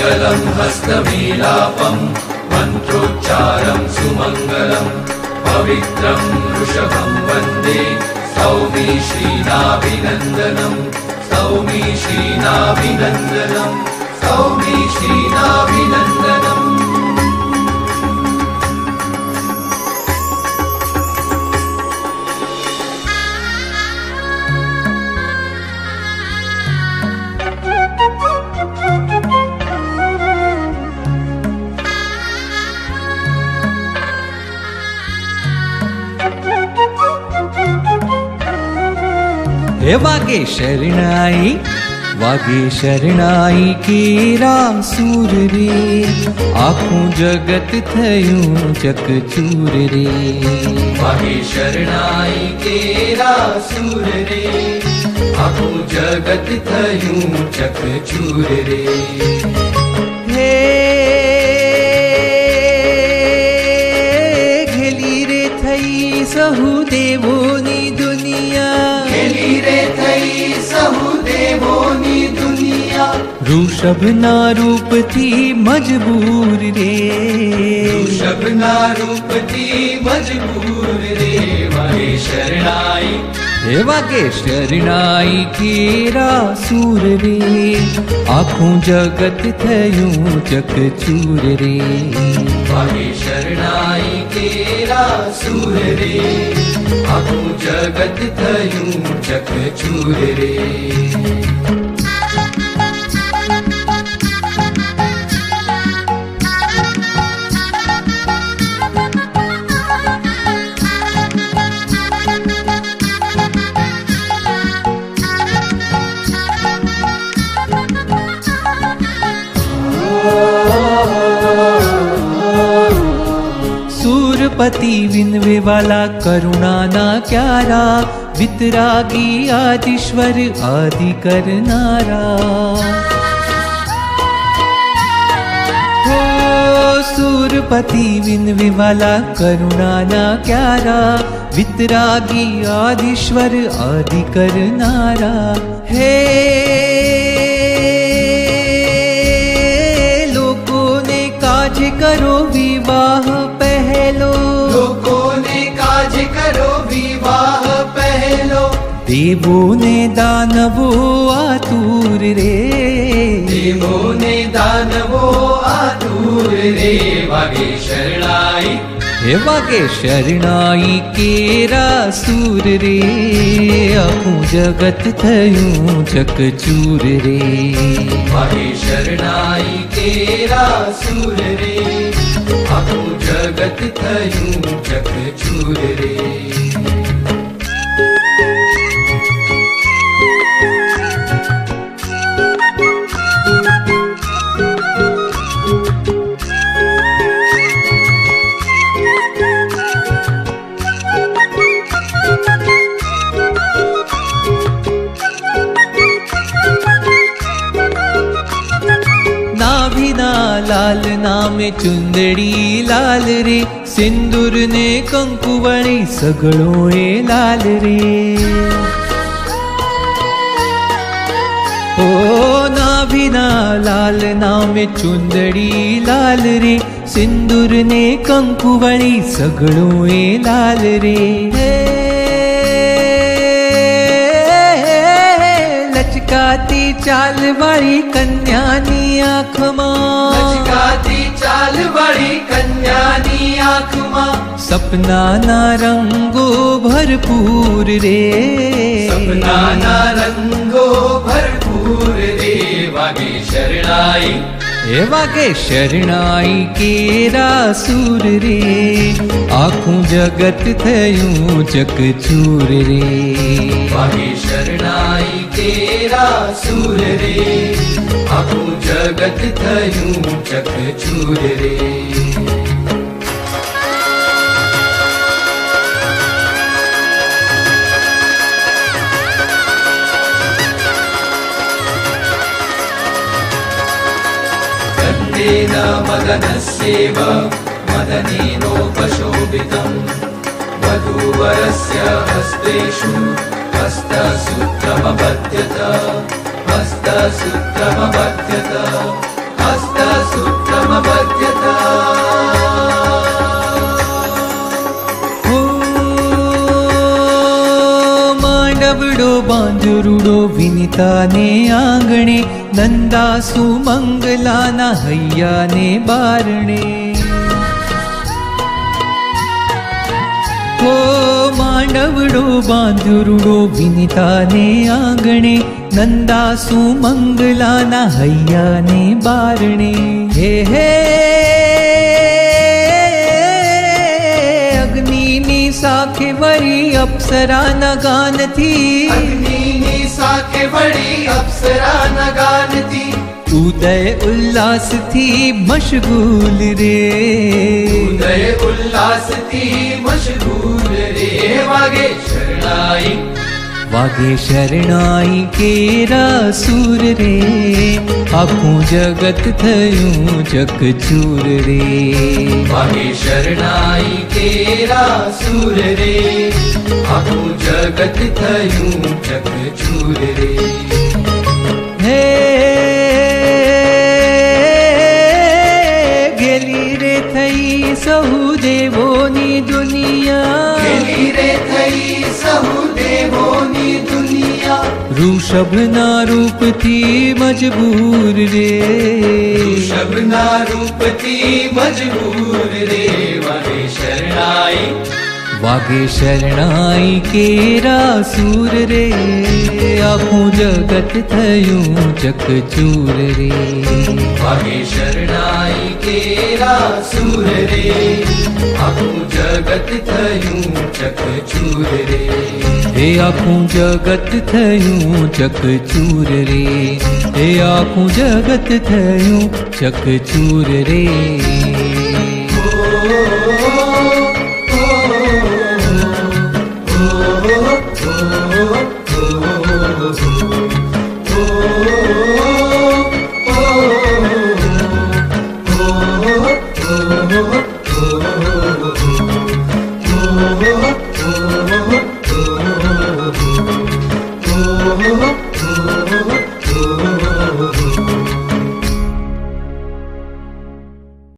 मङ्गलं हस्तमेलापं मन्त्रोच्चारं सुमङ्गलं पवित्रं वृषभं वन्दे सौमी श्रीनाभिनन्दनं सौमी श्रीनाभिनन्दनं सौमी श्रीनाभिनन्दनम्। हे वागे शरणाई के राम सूर रे, आखूं जगत थयूं चकचूर रे। वागे शरणाई के राम सूर रे, आखूं जगत थयूं चकचूर रे। हे घेली रे थई सहु देवोनी दुनिया, घेली रे थई सहु देवोनी दुनिया। ऋषभ ना रूप थी मजबूर रे, ऋषभ ना रूप थी मजबूर रे। वागे शरणाई हे वागे शरणाई केरा सूर रे, आखूं जगत थयूं चकचूर रे। वागे शरणाई केरा सूर रे, आखूं जगत थयूं चकचूर रे। सूरपति विनवे वाला करुणा ना क्यारा, वितरागी आदिश्वर आदि करनारा। हो सूरपति विनवे वाला करुणा ना क्यारा, वितरागी आदिश्वर आदि करनारा। हे लोगों ने काज करो विवाह पहलो, लोगों ने काज करो विवाह पहलो। देवों ने दानवो आतुर रे, देवों ने दानवो आतुर रे। वागे शरणाई हे वागे शरणाई केरा सूर रे, आखूं जगत थयूं चकचूर रे। वागे शरणाई केरा सूर रे, आखूं जगत थयूं चकचूर रे। लाल नाम चुंदड़ी लाल रे, सिंदूर ने कंकु वणी सगड़ो ए लाल रे। ओ नाभिना लाल नाम चुंदड़ी लाल रे, सिंदूर ने कंकु वणी सगड़ो ए लाल रे। लचकाती चाल वाली कन्यानी आँख मां, लचकाती चाल वाली कन्यानी आँख मां। सपना ना रंगो भरपूर रे, सपना ना रंगो भरपूर रे। वागे शरणाई हे वागे शरणाई केरा सूर रे, आखूं जगत थयूं चकचूर रे। वागे शरणाई केरा सूर रे, आखूं जगत थयूं चकचूर रे। मदनस्यैव मदनेनोपशोभितम्, वधूवरस्य हस्तेषु हस्तसूत्रमबध्यत, हस्तसूत्रमबध्यत, हस्तसूत्रमबध्यता માંડવડો બાંજરુડો વિનિતાને આંગણે નંદાસુ મંગલાના હૈયાને બારણે હો માંડવડો બાંજરુડો વિનિતાને આંગણે નંદાસુ મંગલાના હૈયાને બારણે હે હે અગ્નિની સાખે વળી અપ્સરાના ગાનથી અગ્નિની સાખે વળી અપ્સરાના ગાનથી ઉદય ઉલ્લાસથી મશગુલ રે ઉદય ઉલ્લાસથી મશગુલ રે વાગે શરણાઈ વાગે શરણાઈ કેરા સુર રે આખું જગત થયું ચકચૂર રે વાગે શરણાઈ કેરા સુર રે આખું જગત થયું ચકચૂર રે હે ગેલી રે થઈ સહુ દેવોની દુનિયા ગેલી રે થઈ સહુ દેવોની દુનિયા ઋષભના રૂપથી મજબૂર રે ઋષભના રૂપથી મજબૂર રે વાગે શરણાઈ વાગે શરણાઈ કેરા સુર રે આખું જગત થયું ચકચૂર રે વાગે શરણાઈ કેરા સુર રે આખું જગત થયું ચકચૂર રે હે આખું જગત થયું ચકચૂર રે હે આખું જગત થયું ચકચૂર રે Oh